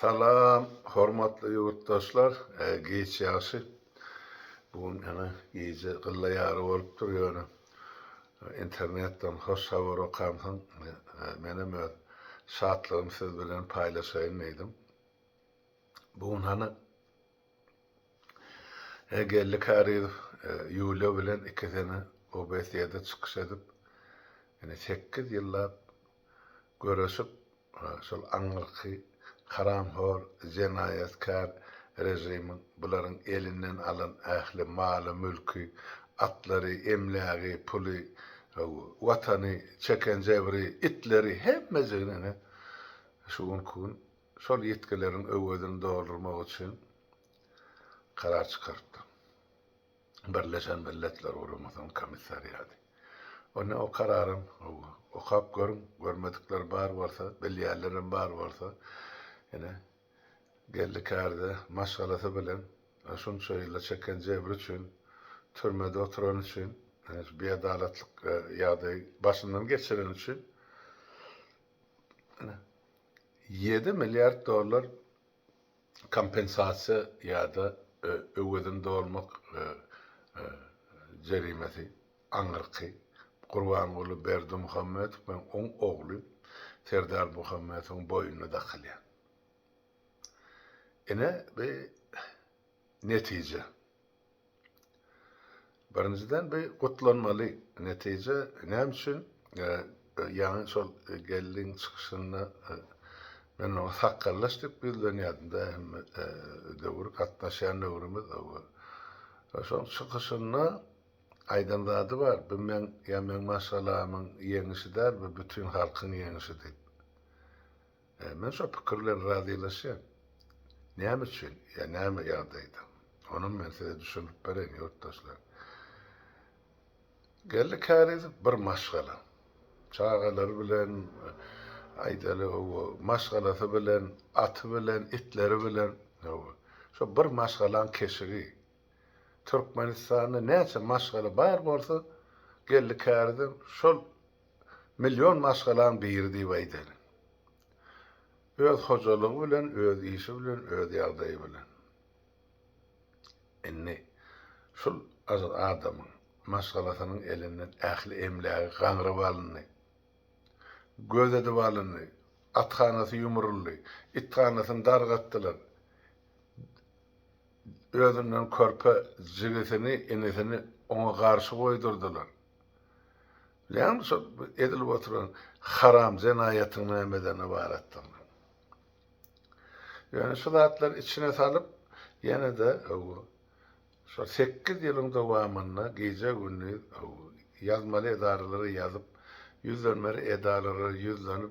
Salam, hormatly yurttaşlar. Geç ýaşy. Bugün gece gılla ýary bolup durýar. İnternetden hoş habar okamsyň, menem öz şatlygym siz bilen paýlaşaýyn diýdim. Bugün gellik häri Ýulia bilen ikisini OBS-de çykyş edip, 8 ýyllap görüşip, şol aňyrky haramhor, jenaýatkar rejimiň bularyň elinden alan ähli maly, mülki, atlary, emlägi, puly, watany çeken jebri, itleri hemmezini şuň şol ýetkilerin öwedini doldurmak üçin karar çykartdy. Birleşen Milletler Guramasynyň komissariýaty. Onu o kararın okap görmedikler bar varsa, bilýärlerim bar varsa, gellikärde maşgalasy bilen şunça ýylla çeken jebir üçin, türmede oturan üçin, beadalatlyk ýa-da başyndan geçiren üçin 7 milyar dolar kompensasiýa ýa-da öwedini dolmak jerimesi aňyrky Gurbangulu Berdi Muhammed ben on ogly Serdar Muhammed'in boyuna dakylýar. Bir netice. Birinciden bir gutlanmaly netice. Näme üçin? Ýani şol gelliň çykyşyna men o sakarlaşdyk bilýärdim-de hem döwür gatnaşan döwrümüz şol çykyşyna aýdanlady bar. Bu men maşalamyň ýeňisi der we bütün halkyň ýeňisi diýip. Men şo pikirler razylaşýan. Näme üçin? Näme ýagdaýda? Onu men size düşünüp bereyim ýurtdaşlar. Gellik häri bir maşgala. Çağalar bilen aýdaly o maşgalasy bilen, aty bilen, itleri bilen şo bir maşgalan keşigi. Türkmenistanda näçe maşgala bar bolsa gellik häri şol milyon maşgalan biri diýip aýdýar. Öz hojalygy bilen, öz işi bilen, öz ýagdaýy bilen. Şol adamyň maşgalasynyň elinden ähli emlägi gaňryp alyndy. Göz edip alyndy. Athanasy ýumuruldy. Itthanasyny dargatdylar. Özünden körpe jigesini, enesini ona garşy goýdurdylar. Näme şol edilip oturan haram jenaýatyň nämeden ibaretdir? Yani şu zatlar içine salıp yine de şu 8 yılın dowamında gece günü yazmalı edarları yazıp yüzlenmeli edarları yüzlenip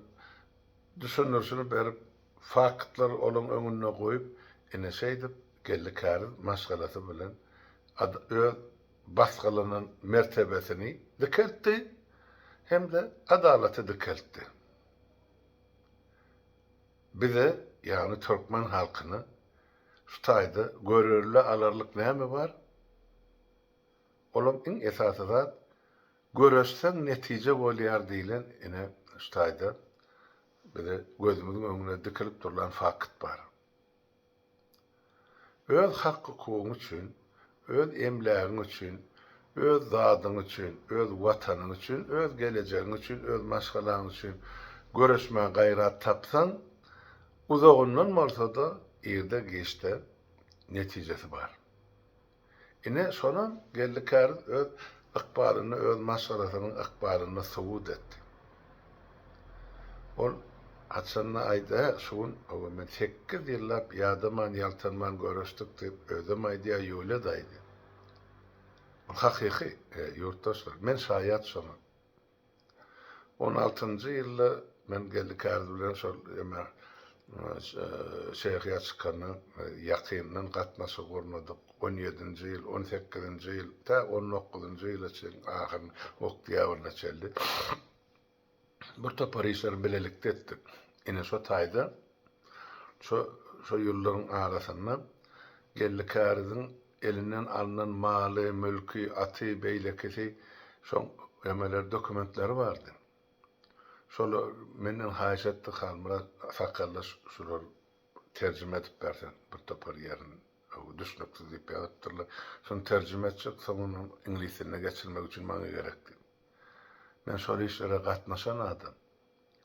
düşünürsünü berip faktlar onun önüne koyup şeydip gellikär maşgalası bilen öz baskılanan mertebesini dikeltti hem de adaleti dikeltti. Bize yani Türkmen halkını şu taýda görürlü alarlyk näme bar? Olam iň esasy zat göreşsen netije bolýar diýilen şu taýda bize gözümüziň öňüne dikilip duran fakt bar. Öz hakkı hukukyň üçin, öz emlägiň üçin, öz zadyň üçin, öz watanyň üçin, öz gelecegiň üçin, öz maşgalaň üçin göreşme gaýrat tapsan uzagyndan bolsa da ýerde geçde netijesi bar. Şonun gellikär öz ykbalyny, öz maşgalasynyň ykbalyny subut etdi. Ol açanna aýda şuň men 8 ýyllap ýadyman ýaltanman görüşdik diýip özüm aýdýar ýöle daýdy. Hakyky ýurtdaşlar, men şaýat şonu. 16-njy ýylda men gellikär bilen şol şeýhiyat çykany ýakyndan gatnaşyp görmedik. 17-nji ýyl, 18-nji ýyl, 19-njy ýylaçyn ahir oktyýabrynda çeldi. Bir topar işler bilelikde etdik. Şo taýda şo ýyllaryň arasynda gellikärdiň elinden alınan maly, mülki, aty, beýlekisi şo emeler dokumentleri bardy. Şol menden haýşetdi halmyra sakallar şular tercüme edip bersen bir topar yerini. O düşnüksiz diýip ýatypdyrlar. Şonu tercüme etjek, soňra ingilisine geçirmek üçin maňa gerekdi. Men şol işlere gatnaşan adam.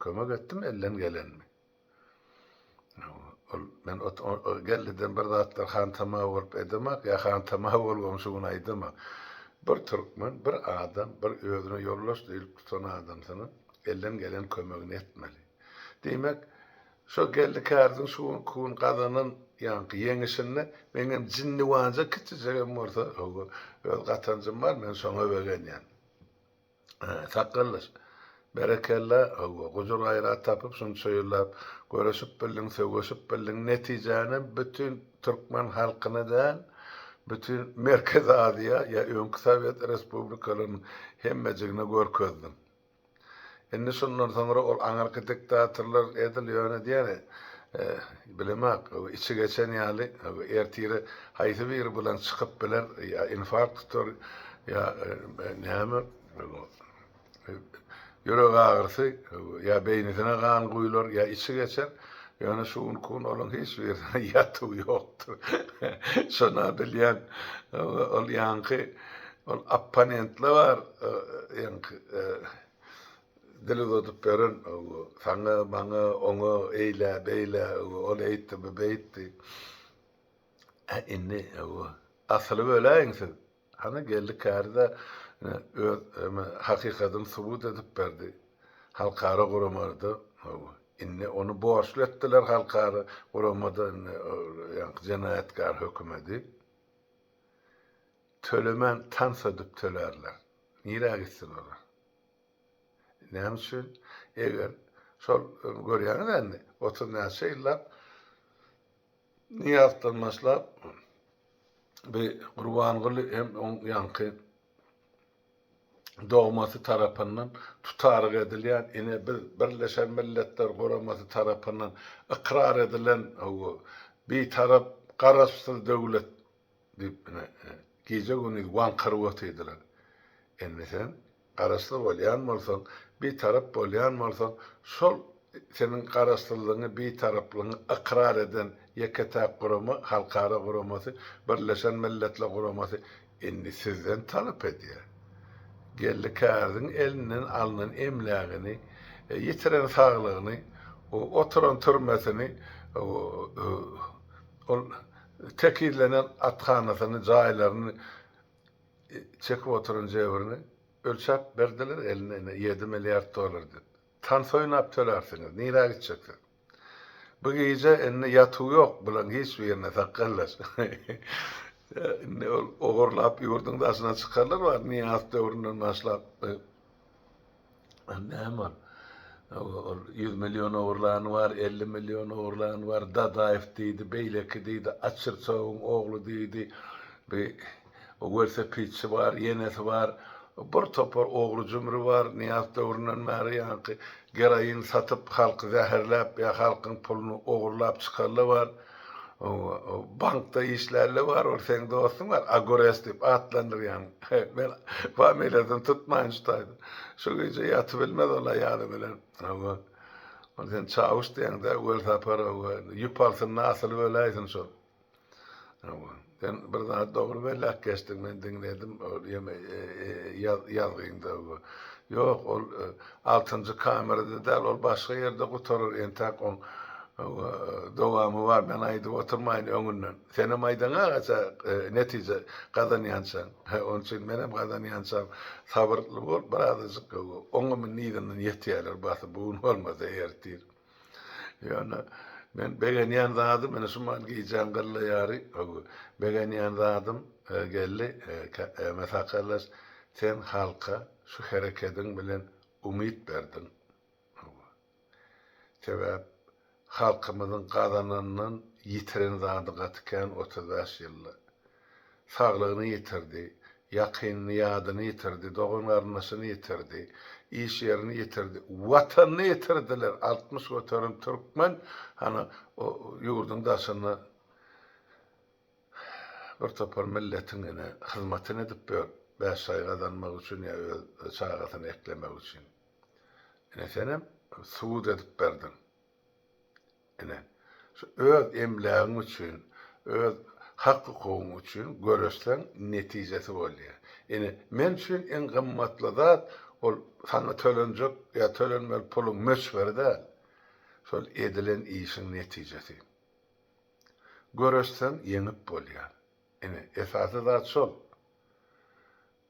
Kömek etdim elden gelenmi. Men gelliden bir zatlar han tamam bolup edemek, ya han tamam bolgam şuny aýdymak. Bir türkmen, bir adam, bir özüne ýoldaş diýip tutan adam sana elden gelen kömegini etmeli. Demek, şo geldi kärdiň şu kun gazanan ýanky ýeňişini meňem jinni wanja kitjegem bolsa, öz gatancym bar, men şoňa begenýän. Sakallas. Berekella, gujur gaýrat tapyp, şunu söýülläp, göreşip bildiň, söwgeşip bildiň netijäni bütün türkmen halkyna däl, bütün Merkez Aziýa ýa öňkü Sowet Respublikalarynyň hemmejigine görkezdim. Indi şundan soňra ol Amerika diktatorlar edilýär diýär. Bilemek, içi geçen ýaly, ertiri haýsy bir bilen çykyp biler, ýa infarkt tutar, ýa näme, yürek ağrısı, ýa beýnine gan guýlar, ýa içi geçer. Ýöne şuň kun olan hiç bir ýaty ýokdur. Şona bilýän, ol ýanky, ol opponentler var, ýanky dili tutup beren, saňa, maňa, oňa, eýle, beýle, ol eýtdi, bu beýtdi. Inni, asyly böläýin. Hana geldi kärde, öz hakykatyn subut edip berdi. Halkara guramada, inni onu borçlu etdiler halkara guramada, ýanky jenaýatkar hökümeti. Tölemen tans edip tölerler. Nire gitsin olar? Näme üçin? Eger şol görýäňiz, otur näçeýler, niýatlanmaşlar, bir Gurbangul hem ýanky dogmasy tarapyndan tutarlyk edilýän, ine Birleşen Milletler Guramasy tarapyndan ikrar edilen bir tarap garaşsyz döwlet diýip gije güni wankyrwat ediler. Endi sen garaşsyz bolýan bolsaň, bir tarap bolýan bolsaň, şol senin garaşsyzlygyny, bir taraplygyny ikrar eden ýeketäk gurama, halkara guramasy, Birleşen Milletler Guramasy endi sizden talap edýär. Geldi kärdiň elinden alynan emlägini, ýitiren saglygyny, oturan türmesini, ol tekillenen athanasyny, jaýlaryny çekip oturan jewerini ölçäp berdiler eline 7 milyard dolar dip. Tans oýnap tölersiňiz, nire gitjekdir? Bu gije enne ýatyw ýok, bilen hiç birine sakallar. Ne ogurlap ýurdun daşyna çykarlar var, niýat döwründen başlap. Näme? 100 milyon ogurlany var, 50 milyon ogurlany var, Dadaev diýdi, Beýleki diýdi, Açyrçowyň ogly diýdi, o Wersepiçi var, Yenesi var, bir topar ogry jümri var, niýat döwründen bäri ýanky geraýyn satyp halky zäherläp ýa halkyň puluny ogurlap çykarlar var. Bankda işlerle var, sen dostun var, Agores diýip atlandyrýan. Men familiýadan tutmaýyn şutaydy. Şu gece ýatyp bilmez ola ýaly bilen. Sen çavuş diýende öl tapar, ýupalsyn nasyl böläýsin şol. Sen bir zat dogry bellek geçdim, men dinledim, ýazgynda. Ýok, ol 6-njy kamerada däl, ol başga ýerde gutarır, entak on dowamy var, men aýdyp oturmaýyn öňünden. Senem aýdana gaça netije gazanýansan. Onun üçin menem gazanýansam sabırly bol, birazajyk oňa men niýdinden ýetýärler, basy bugun bolmasa ertir. Ýöne men begenýän zatym, mene şu man giýjän galla ýary, begenýän zatym geldi, mesakallas, sen halka şu hereketiň bilen umyt berdin. Sebäp halkymyzyň gazananynyň ýitiren zady gatykän 35 ýyllar. Saglygyny ýitirdi, ýakynyny, ýadyny ýitirdi, dogan garnaşyny ýitirdi, iş ýerini ýitirdi, watanyny ýitirdiler. 60 göterim türkmen, hana o ýurdun daşyna bir topar milletine hyzmatyny edip ber, bäşaý gazanmak üçin ýa çagatyny eklemek üçin. Ene senem suud edip berdin. Ene öz emläğin üçin, öz hak hukukyň üçin göreşsen netijesi bolýar. Ene men üçin en gymmatly zat ol sana tölenjek ya tölenmeli puluň meşberi däl. Şol edilen işin netijesi. Göreşsen ýeňip bolýar. Ene esasy zat şol.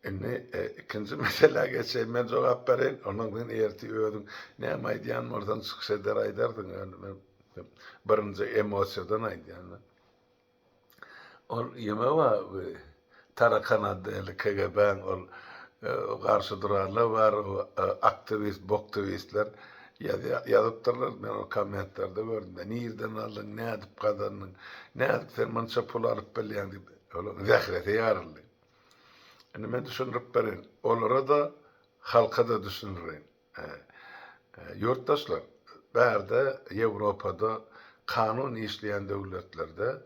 Ene ikinji mesele geçeýin, men jogap bereýin, ondan erti ödüm. Näme aýdýan oradan çykyş eder aýdardyň. Birinji emosiýadan aýdýan. Ol ýeme we Tarakan adly KGB'ň ol garşy durarlar bar, aktivist, boktivistler ýazypdyrlar. Men o kommentlerde gördüm. Nirden aldyň, nädip gazandyň, nädip sen mança pul alyp belýän diýip, ol zährete ýaryldy. Ene men düşünürip berin, olara da halka da düşünürün. Yurttaşlar, bärde Ýewropada kanun işleyen döwletlerde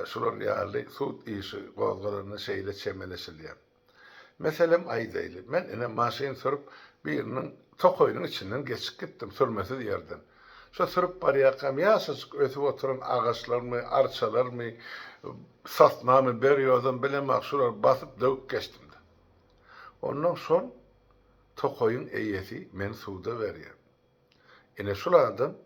şular ýaly sud işi gozgalaryny şeýle çemeleşilýär. Meselem aýdaýly. Men ene maşyn sürüp biriniň tokoýunyň içinden geçip gitdim sürmesiz ýerden. Şo sürüp barýakam ýaşaşyk ötüp oturan agaçlarmy, arçalarmy, satmamy berýärdim bilemek şular basyp döwüp geçdim. Ondan son tokoyun eýesi men suda berýär. Ene şulardan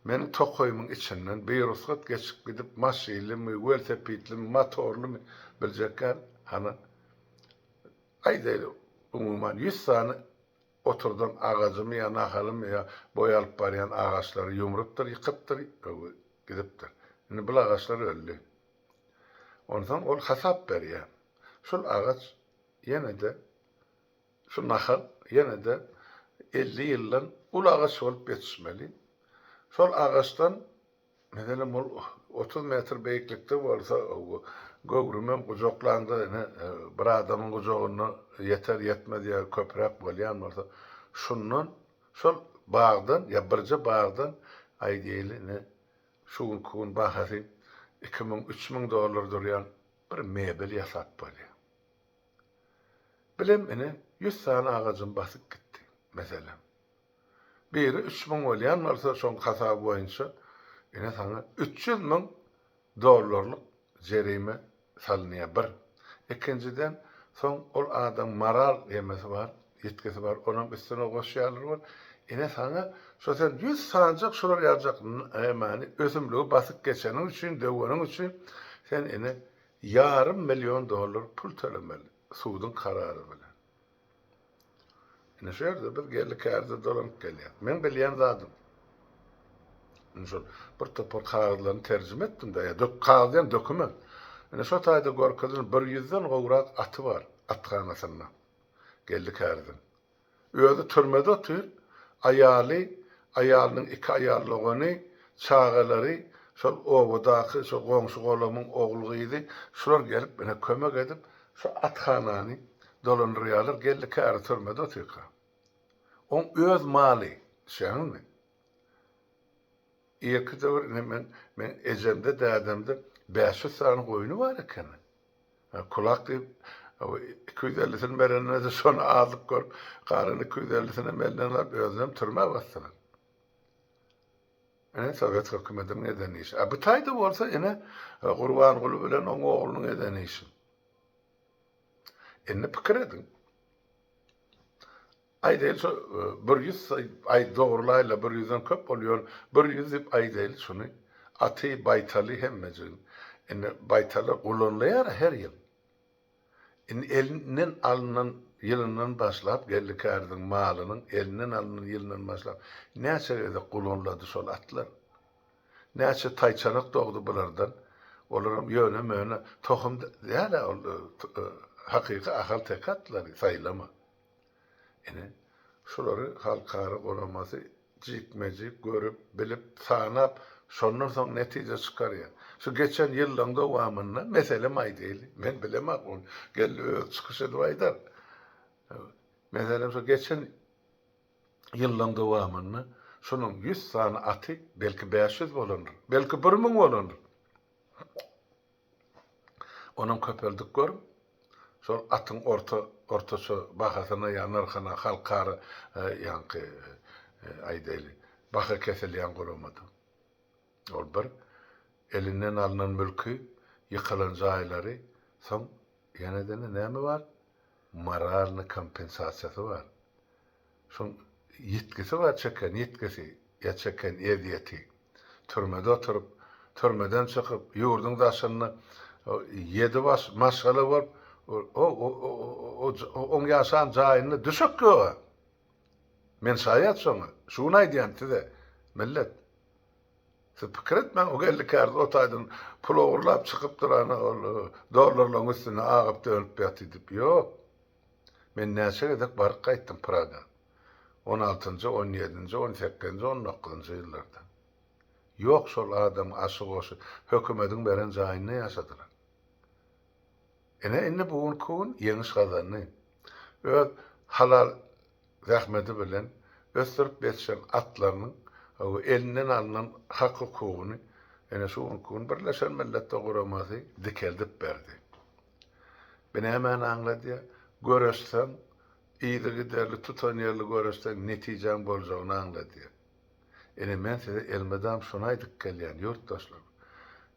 men tokoyumyň içinden bir ruhsat geçip gidip maşinlimi, velosipedlimi, motorlumy biljekler hana aýdaýly umumyň 100 sany oturdum agacymy ya nahalymy ya boýalyp barýan agaçlary ýumrupdyr, ýykypdyr, gidipdir. Ene bu agaçlar öldü. Ondan ol hasap berýär. Şol agaç ýene-de şu nahal ýene-de 50 ýyldan ul agaç bolup ýetişmeli. Şol agaçdan meselem ol 30 metr beýiklikde bolsa göwrümem gujoklandy, bir adamyň gujogyna ýeter ýetmez ýa köprek bolýan bolsa şundan şol bagdan ýa birje bagdan aýdaýly şuň kun bahasy 2000-3000 dollar durýan bir mebel ýasap bolýar. Bilem ene 100 sany agacym basyp gitdi meselem. Biri 3000 bolýan bolsa şoň hasap boýunça ene sana 300.000 dollarlyk jerime salynýar bir. Ikinciden soň ol adam maral ýemesi bar, ýetkisi bar, onuň üstüne goşýarlar bar. Ene sana şo sen 100 sanjak şolar ýarjak emani özümlügi basyp geçeniň üçin, döweniň üçin sen ene $500.000 pul tölemeli. Suudun kararı bilen. Ene şu ýerde bir gellik ýerde dolanyp gelýär. Men bilýän zatym. Şol bir topar kağıtlaryny terjime etdim de, kağıtdan dokument. Ene şu taýda gorkadyň 100-den gowrak aty bar, atxanasyna. Geldik ýerden. Özü türmede otur, aýalynyň iki aýallygyny, çağalary, şol owadaky, şol goňşy golamyň oglugydy, şular gelip mene kömek edip şu atxanany dolandyrýarlar, geldik ýerde türmede oturýar. On öz maly, şeňmi? Ýekide men ejemde dädemde 500 sany goýuny bar eken. Kulak diýip 250'sini berene de şonu alıp görüp, garany 250'sini menden alıp özüm türme basdylar. Ene Sowet hökümetiniň edeni iş. Bu taýda bolsa ene Gurban Guly bilen oň oglunyň edeni iş. Ene pikir edin. Aýdaýly şu 100 ay dogrulayla 100'den köp bolýar. 100 diýip aýdaýly şunu aty baytaly hemmejin. Ene baytaly ulanlaýar her ýyl. Elinden alınan ýylyndan başlap geldik ýerdiň malynyň elinden alınan ýylyndan başlap näçe ede gulanlady şol atlar. Näçe taýçarak dogdy bulardan. Olaram ýöne möne tohum ýa-da hakyky ahal tekatlary saýlama. Ene şolary halkara golamasy jikmejik görüp bilip sanap şondan soň netije çykarýar. Şu geçen ýyllaryň dowamynda meselem aýdaýly. Men bilemek onu. Geldi çykyş edip aýdar. Meselem şu geçen ýyllaryň dowamynda şonuň 100 sany aty belki 500 bolandyr. Belki 1000 bolandyr. Onuň köpeldik görüp şol atyň ortasy bahasyna ýanarhana halkara ýanky aýdaýly baha kesilýän golamady. Ol bir elinden alınan mülkü, yıkılan zayileri, son yeniden näme var? Maralny kompensasiýasy var. Şoň ýetkisi var çeken ýetkisi, ýa çeken ediyeti. Türmede oturup, türmeden çykyp, ýurdun daşyny ýedi baş maşgala bolup, o ýaşan jaýyny düşük göwe. Men şaýat şoňa, şunu aýdýan size, millet. Siz pikir etmeň, o gellikärde otaýdyn pul ogurlap çykyp duran dollarlaryň üstüne agyp dönüp ýatyp. Ýok. Men näçe gedek baryp gaýtdym Praga. 16-njy, 17-nji, 18-nji, 19-njy ýyllarda. Ýok şol adam aşyk hökümetiň beren jaýyny ýaşadylar. Ine bugun kun ýeňiş gazanny. Öz halal zähmeti bilen ösürüp betşen atlarynyň elinden alınan hak hukugyny ene şu kun Birleşen Milletler Guramasy dikeldip berdi. Ben hemen anladı. Görüşsen iyidi giderli tutan yerli görüşsen netijen boljagyny anlady. Ene men size elmedam şuna aýdyp gelýän ýurtdaşlar.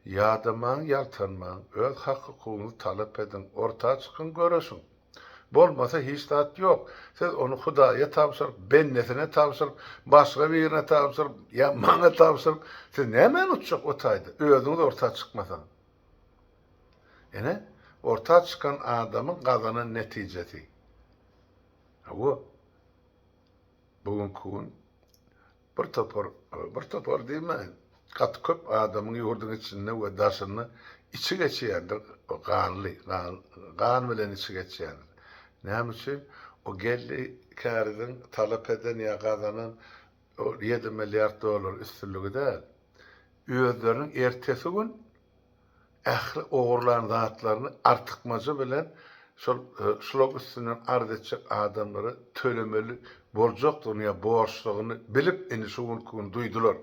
Ýadamaň, ýaltanmaň, öz hak hukugyny talap edin, ortağa çykyn görüşün. Bolmasa hiç tat yok. Siz onu Hudaýa tapşyryp, bennesine tapşyryp, başga birine tapşyryp, ya maňa tapşyryp, siz näme utjak otaýdy? Özüňiz ortağa çykmasaň. Ene ortağa çıkan adamın kazanan neticesi. Bu bugün kun bir topor değil mi? Kat köp adamın yurdun içinde ve daşını içi geçiyendir. O kan bilen içi geçiyendir. Ne için? O geldi kâriden talep eden ya kazanan 7 milyar dolar üstünlüğü değil. Özlerinin ertesi gün ähli oğurlanan zatlaryny artykmacı bilen şol üstünden arz etjek adamlary tölemeli boljakdygyny ýa borçlygyny bilip indi şu gün duydular.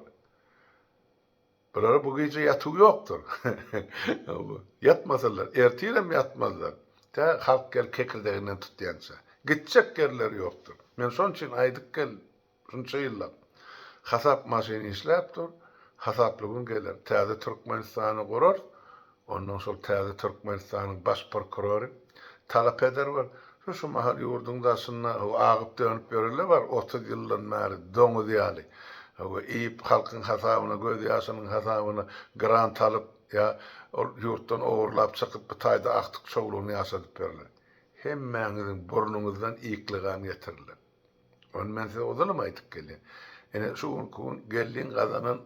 Bulara bu gece yatığı yoktur. Yatmasalar, ertiyle yatmazlar. Ta halk gel kekirdeğinden tutyansa. Gidecek yerleri yoktur. Men son için aydık gel, şunca yıllar. Hasap maşini işleptir, hasaplığın gelir. Täze Türkmenistan'ı kurar, ondan sonra täze Türkmenistan'ın baş prokurörü talep eder var. Şu mahal yurdun daşına ağıp dönüp görürler var. 30 yıldan beri doňuz ýaly. İyip halkın hasabına, göz yaşının hasabına grant alıp ya yurttan oğurlap çıkıp bir tayda aktık çoğuluğunu yaşadıp verirler. Hemmenizin burnunuzdan iyikliğini getirirler. Onu ben size odanım aytıp geliyor. Yani şu gün geldiğin kazanan,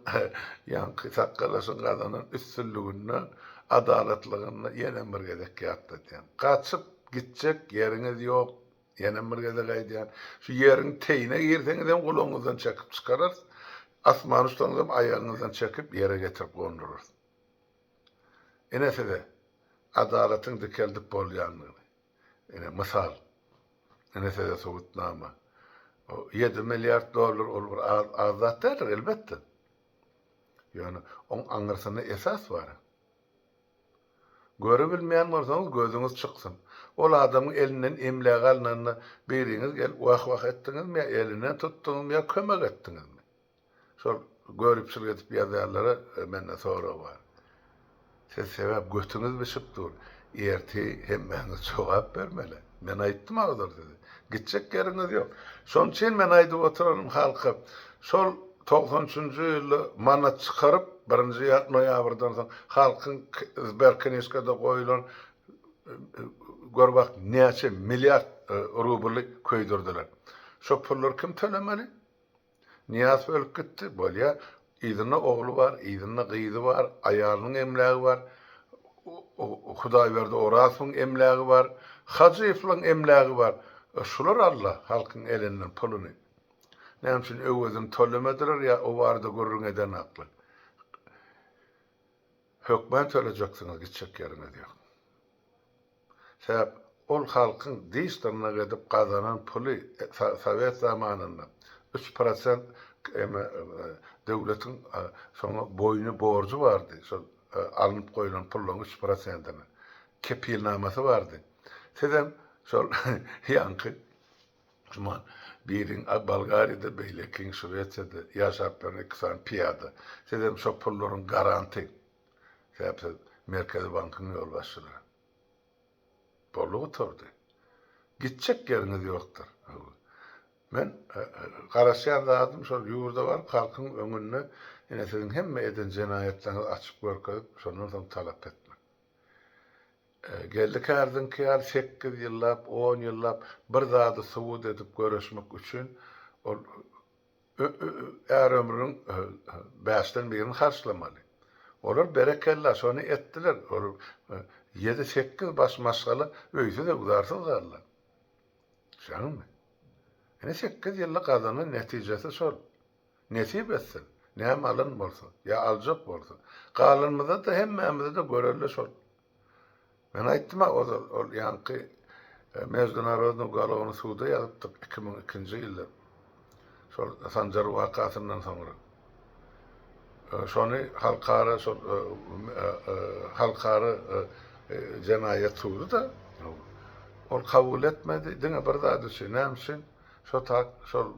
yankı sakkalasın kazanan üstünlüğünü, adaletliğini yenen bir gedek yattı. Kaçıp gidecek yeriniz yok. Yenen bir gedek aydı. Şu yerin teyine girseniz kulağınızdan çekip çıkarır. Asman ustanızım ayağınızdan çekip yere getirip kondurur. Enesi de adaletin dikeldip bolyanlığını. Misal. Enesi de soğutnama. 7 milyar dolar olur. Azat derler elbette. Yani onun anırsında esas var. Görebilmeyen varsanız gözünüz çıksın. O adamın elinden emleğe alınanına biriniz gel vah ettiniz mi ya elinden tuttunuz mu ya kömek ettiniz mi? Şol görüp çılgıtıp yazarlara menne sonra var. Siz sebep götünüz bişip dur. Erti hemmeniz cevap vermeli. Men aytdım ağzır dedi. Gidecek yeriniz yok. Son için men aydı oturalım halka. Sol 93. yılı manat çıkarıp 1. noyabrdan sonra halkın Berkiniska'da koyulan gör bak neçe milyar rubli köydürdüler. Şu pullar kim tölemeli? Niyaz ölüp gitti. Bolya idinne oğlu var, idinne kıydı var, ayarının emleği var. Hudaý berdi Oras'ın emleği var. Hacıif'ın emleği var. Şular Allah halkın elinden pulunu. Ne için öwüzün tölemediler ya o vardı gurrun eden aklı. Hökmen tölejeksiniz gidecek yerine diyor. Sebep ol halkın diýişlerine gedip kazanan pulu Sovet zamanında 3% devletin sonra boynu borcu vardı. Alınıp koyulan pullun 3%'ını. Kepilnaması vardı. Sizem şol yankı Cuma birin Bulgariýada beylekin Şweýçede ýaşap berip iksan piyada. Sizem şol pulların garanti. Sebäpse Merkezi Bankynyň ýol başçylary. Bolup oturdy. Gitjek ýeriniz ýokdur. Men garaşýan zadım şol ýurda bar, halkyň öňünde ene siziň hemme eden jenaýetlerinizi açyp görkezip, şondan soň talap etmek. Geldik ardynky 8 ýyllap, 10 ýyllap bir zady subut edip görüşmek üçin ol är ömrüň bäşden birini harçlamaly. Olar berekella şonu etdiler. Olar 7-8 baş maşgaly öýde de uzarsyz galdylar. Şanymy? Ene 8 ýyllyk adamyň netijesi şol. Nesip etsin. Näme alyn bolsa, ýa aljak bolsa. Galynmyza da hemmämize de görelle şol. Men aýtdym, ol ýanky Международный уголовный suda ýazypdyk 2002-nji ýylda. Şol Sanjar wakasyndan soňra. Şonu halkara jenaýet sudy da ol kabul etmedi. Diňe bir zady nämeşin şol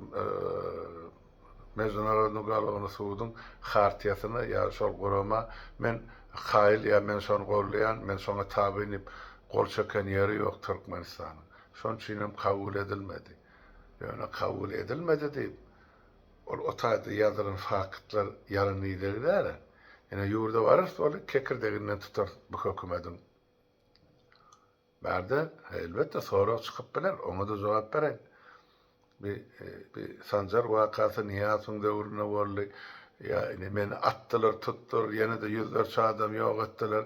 Международный уголовный sudyň hartiýasyna ýa şol gorama men haýl ýa men şonu gowlaýan, men şoňa tabiňip gol çöken ýeri ýok Türkmenistanyň. Şoň üçin kabul edilmedi. Ýöne kabul edilmedi diýip ol otaýda ýazylan faktlar ýaryn ýerler. Ene ýurda barys ol kekirdeginden tutar bu hökümetiň. Bärde elbetde soraw çykyp biler, oňa da jogap bereň. Bir Sanjar wakasy Niýazyň döwrüne boldy. Ýa meni atdylar, tutdylar, ýene de ýüzlerçe adam ýok etdiler.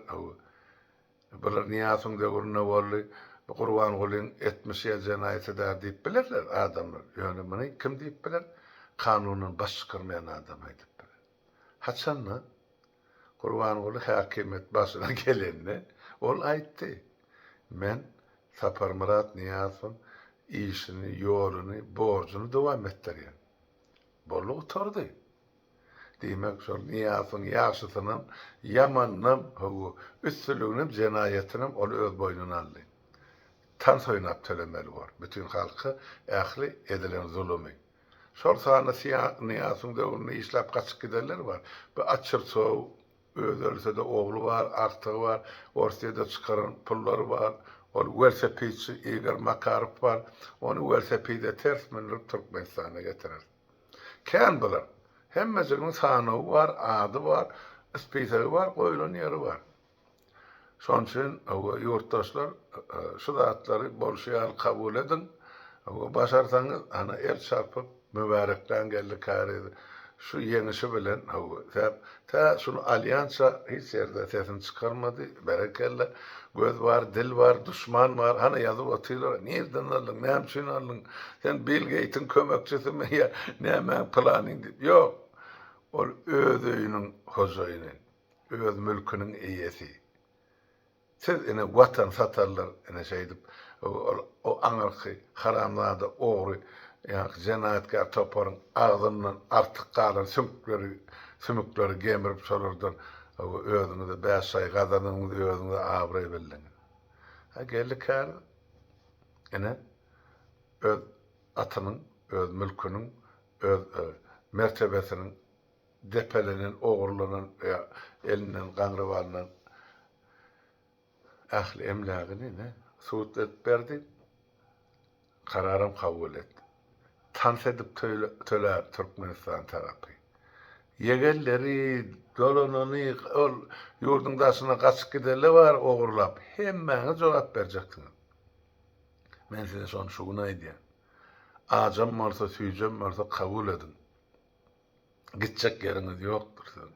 Bular Niýazyň döwrüne boldy. Gurban Gulyň 70 ýyl jenaýeti där diýip bilerler adamlar. Ýöne muny kim diýip biler? Kanunyň baş çykyrmaýan adam aýdyp biler. Haçanna Gurban Guly häkimet başyna gelende ol aýtdy. Men Sapar Murat Niýazyň işini, ýoluny, borjyny dowam etdirýän. Bolup oturdy. Diýmek şol Niýazyň ýaşysynyň ýamanyň üstünlüginiň jenaýetiniň ol öz boýnuna aldy. Tan soýnap telemeli bar. Bütün halky ähli edilen zulümi. Şol sahne Niýazyň döwründe işläp gaçyp giderler bar. Bu açyr sow özelse de oglu var, artygy var, ortaýda çykaran pullary var. Ol welsepiçi Igor Makarov var. Onu welsepide ters menip Türkmenistana getirer. Kän bular? Hemmesiniň sanawy var, ady var, spesagi var, goýulan ýeri var. Şoň üçin ýurtdaşlar şu zatlary bolşýar kabul edin. Başarsaňyz ana el çarpyp mübarekden geldi käredi. Şu ýeňişi bilen ta şunu alyansa hiç ýerde sesini çykarmady. Berekella. Göz var, dil var, düşman var. Hana ýazyp otylar. Nerden aldın? Näme üçin aldın? Sen Bill Gates'in kömekçisimi ýa näme planyň diýip. Ýok. Ol öz öýüniň hojaýyny, öz mülküniň eýesi. Siz ene watan satarlar ene şeýdip o aňyrky haramlada ogry ýa jenaýetkar toparyň agdyndan artyk galan sümükleri gemirip solardan özüňi de bäşay gazanyňy özüňi abry bildin. Ha gellikär ene öz atynyň, öz mülküniň, öz mertebesiniň depelenen, ogurlanan ýa elinden gaňryp alynan ähli emlägini suwut edip berdi. Kararym kabul etdi. Tans edip töler Türkmenistan tarapy. Yegelleri, dolanyny ol ýurduň daşyna gaçyp giderler var ogurlap. Hemmäňiz jogap berjekdiňiz. Men size şonu şuňa aýdýan. Ajam bolsa, süýjem bolsa kabul edin. Gitjek ýeriniz ýokdur sizin.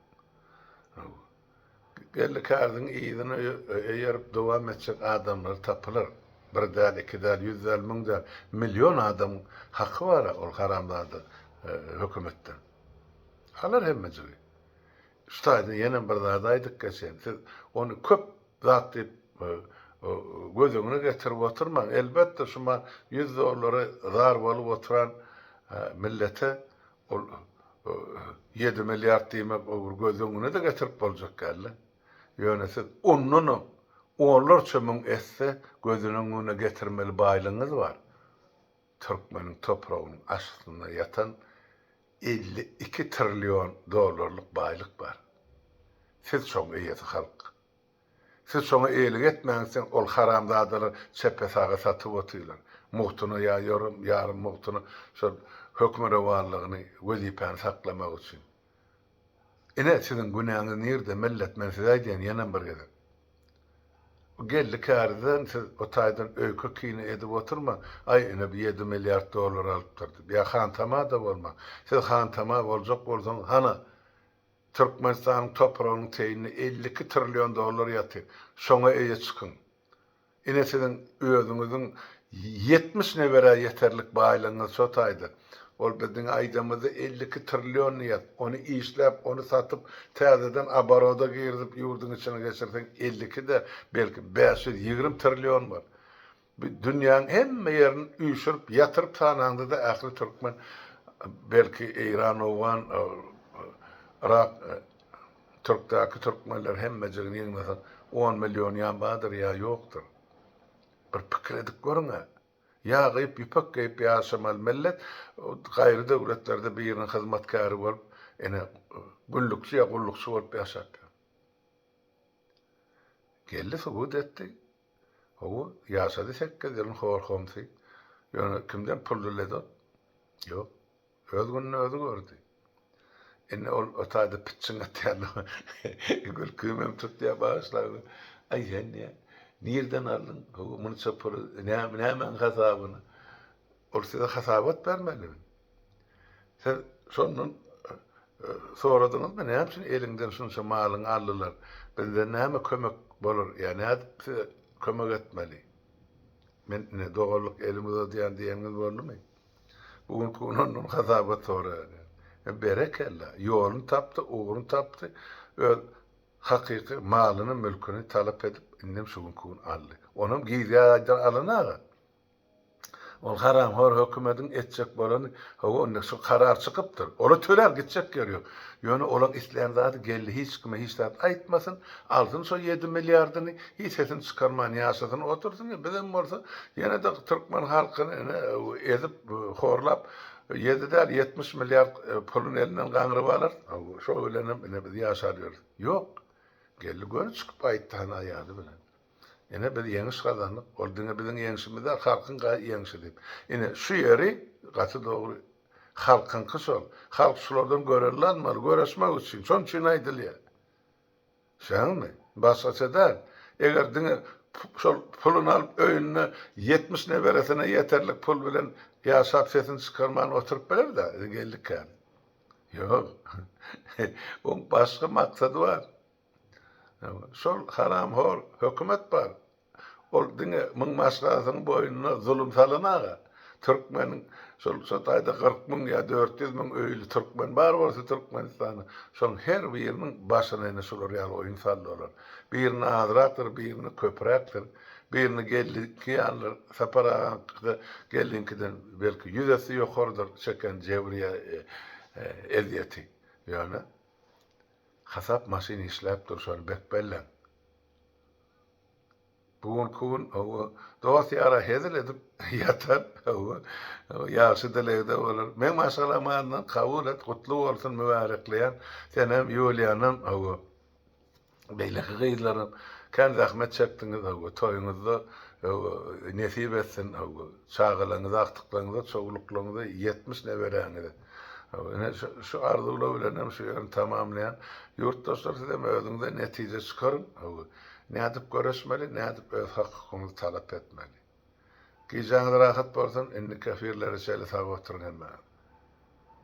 Gellikärdiň ýygyny eýerip dowam etjek adamlar tapylar. Bir däl, iki däl, 100 däl, 1000 däl, million adam haqqy bar ol haramlady hökümetden. Halar hemmejigi. Şutaýda ýene bir zat aýdyk geçen. Siz onu köp zat diýip gözüňe getirip oturmaň. Elbetde şuma 100 dollary zar bolup oturan millete ol 7 milyard diýmek gözüňe de getirip boljak gälle. Ýöne siz onnuny onlarça müň etse gözüniň önüne getirmeli baýlygyňyz bar. Türkmeniň topragynyň aşkynda ýatan 52 trilyon dollarlyk baýlyk bar. Siz şoň eýesi halk. Siz şoňa eýlik etmäňizden ol haramzadalar çepe saga satyp otylar. Muhtuny ýa ýarym muhtuny şol hökmere warlygyny wezipäni saklamak üçin. Ine sizin günäňiz nirde millet men size aýdýan ýanan bir gezek. Geldi kärden siz o taýdan öýkü kine edip oturma. Ay ine bir 7 milyard dolar alypdyrdy. Ya hantama da bolma. Siz hantama boljak bolsaň hana Türkmenistan'ın toprağının teyini 52 trilyon dolar yatır. Şoňa eýe çykyň. Ine sizin özüňiziň 70 nebere yeterlik baýlygyňyz şo taýda. Ol biziň aýdamyzda 52 trilyon ýat. Onu işläp, onu satyp, täzeden abaroda girdip ýurdun içine geçirsen 52 de belki 520 trilyon var. Dünýäniň hemme ýerini üýşürip, ýatyryp tanaňda da ähli türkmen belki Iran owan Irak Türkdäki türkmenler hemmejigini ýeňmesen 10 milyon ýan badyr ýa ýokdur. Bir pikir edip görüňe. Ýagyp ýüpek geýip ýaşamal millet gaýry döwletlerde biriniň hyzmatkary bolup, ene günlükçi ýa gullukçy bolup ýaşap. Geldi subut etdi. O ýaşady 8 ýylyň horkomsy. Ýöne kimden pul diledi? Ýok. Öz gününi özü gördü. Ene ol otaýda pitçiň etýärdi. Gülkümem tutýa başlady. Ay ýene nirden aldın? Bunu çapır, nämen hasabyny? Ol size hasabat bermeli. Sen şonun soradyňyz mı? Näme üçin eliňden şunça malyň aldylar? Bizde näme kömek bolur? Ýani size kömek etmeli. Men ne dogurlyk elimizde diýeniňiz boldumy? Bugun onun hasabat soraýar. Berekella. Ýolunu tapdy, uğrunu tapdy. Hakyky malyny, mülküni talap edip indim şugun aldy. Onum giýýär alynaga. Ol haram hor hökümetiň etjek bolany, onu şu karar çykypdyr. Ola töler gitjek gerýär. Ýöne olan isleýän zat geldi hiç kime hiç zat aýtmasyn, alsyn şo 7 millardyny hiç etin çykarman ýaşasyn otursun. Bizem bolsa ýene de türkmen halkyny edip horlap 70 milyar pulun elinden gaňryp alar. Şo bilenem ine biz ýaşarýar. Ýok. Geldi gör çykyp aýtdy hana ýady bilen. Ine biz ýeňiş gazandyk. Ol diňe biziň ýeňişimizde halkyň ýeňişi diýip. Ine şu ýeri gaty dogry halkyň kysol. Halk şulardan görerlermi? Göreşmek üçin. Şoň üçin aýdylýar. Şaňmy? Başgaça eger diňe şol pulun alyp öýüne 70 neberesine ýeterlik pul bilen ýaşap sesini çykarman oturup beler-de geldik. Ýok. Oň başga maksady bar. Şol haram hor hökümet bar. Ol diňe müň maslahatyň boýuna zulüm salanaga. Türkmeniň şol taýda 40 000 ýa 400 000 öýli türkmen bar bolsa Türkmenistanyň şol her biriniň başyna ene şolar ýaly oýun saldylar. Birini azrakdyr, birini köpräkdir. Birini geldi alır, sapara geldinkiden belki yüzesi ýokardyr çeken jewriye eziyeti. Ýöne hasap maşyny işläp durşan bekbellen. Bugun dosyara hedil edip yatar. Ýaşy dilegde bolar. Men maşalamandan kabul et, gutly bolsun, mübarekleýän. Senem ýolýanam beýleki gyýdlarym. Kan zahmet çektiňiz toýuňyzda nesip etsin çağılaňyza, aktyklaryňyza, çoğuluklaryňyza 70 neberäňize. Şu arzular bilen hem şu ýerni tamamlayan ýurtdaşlar size özüňizde netije çykaryn. Nädip göreşmeli, nädip öz hakykyňyzy talap etmeli. Giýjaňyz rahat bolsun, indi kafirlere şeýle sag oturun hemme.